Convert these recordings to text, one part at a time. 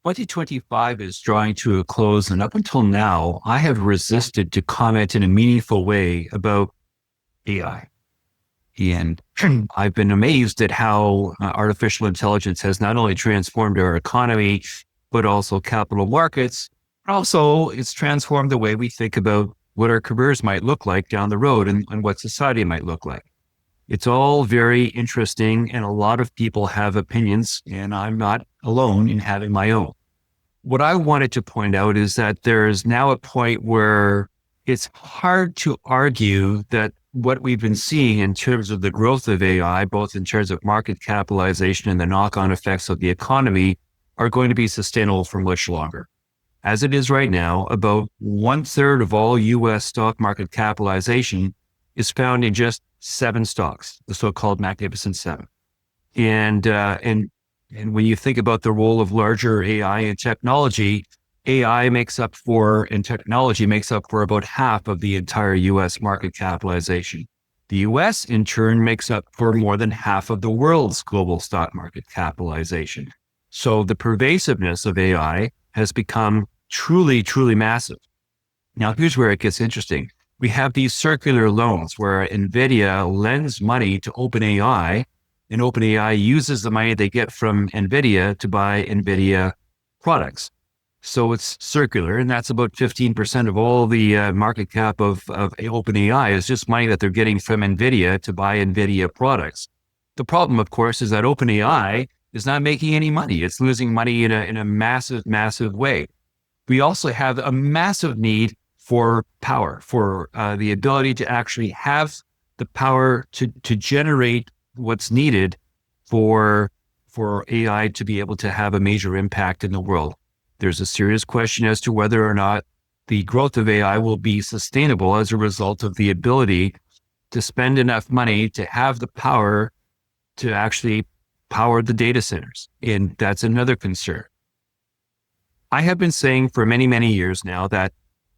2025 is drawing to a close, and up until now, I have resisted to comment in a meaningful way about AI. And I've been amazed at how artificial intelligence has not only transformed our economy, but also capital markets. Also, it's transformed the way we think about what our careers might look like down the road and what society might look like. It's all very interesting, and a lot of people have opinions, and I'm not alone in having my own. What I wanted to point out is that there is now a point where it's hard to argue that what we've been seeing in terms of the growth of AI, both in terms of market capitalization and the knock-on effects of the economy, are going to be sustainable for much longer. As it is right now, about 1/3 of all U.S. stock market capitalization is found in just 7 stocks, the so-called Magnificent Seven. And when you think about the role of larger AI and technology, and technology makes up for about half of the entire U.S. market capitalization. The U.S. in turn makes up for more than half of the world's global stock market capitalization. So the pervasiveness of AI has become truly, truly massive. Now, here's where it gets interesting. We have these circular loans where NVIDIA lends money to OpenAI, and OpenAI uses the money they get from NVIDIA to buy NVIDIA products. So it's circular, and that's about 15% of all the market cap of OpenAI is just money that they're getting from NVIDIA to buy NVIDIA products. The problem, of course, is that OpenAI is not making any money. It's losing money in a massive, massive way. We also have a massive need for power, for the ability to actually have the power to generate what's needed for AI to be able to have a major impact in the world. There's a serious question as to whether or not the growth of AI will be sustainable as a result of the ability to spend enough money to have the power to actually power the data centers. And that's another concern. I have been saying for many, many years now that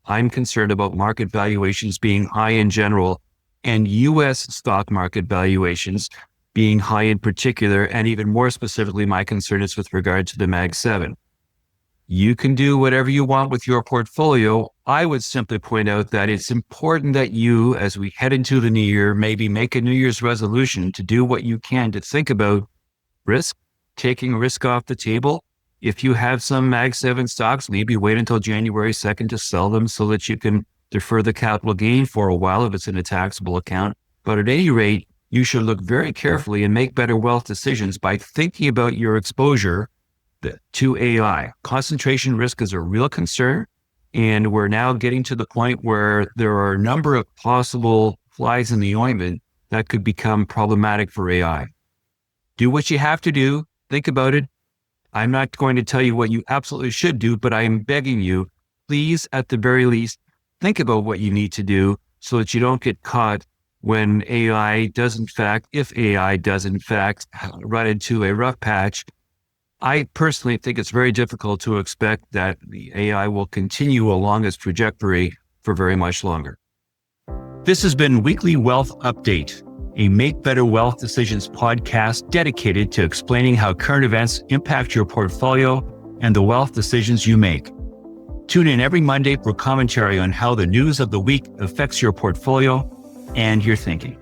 I'm concerned about market valuations being high in general and U.S. stock market valuations being high in particular. And even more specifically, my concern is with regard to the Mag 7. You can do whatever you want with your portfolio. I would simply point out that it's important that you, as we head into the new year, maybe make a New Year's resolution to do what you can to think about risk, taking risk off the table. If you have some Mag 7 stocks, maybe wait until January 2nd to sell them so that you can defer the capital gain for a while if it's in a taxable account. But at any rate, you should look very carefully and make better wealth decisions by thinking about your exposure to AI. Concentration risk is a real concern, and we're now getting to the point where there are a number of possible flies in the ointment that could become problematic for AI. Do what you have to do. Think about it. I'm not going to tell you what you absolutely should do, but I am begging you, please, at the very least, think about what you need to do so that you don't get caught when if AI does in fact run into a rough patch. I personally think it's very difficult to expect that the AI will continue along its trajectory for very much longer. This has been Weekly Wealth Update, a Make Better Wealth Decisions podcast dedicated to explaining how current events impact your portfolio and the wealth decisions you make. Tune in every Monday for commentary on how the news of the week affects your portfolio and your thinking.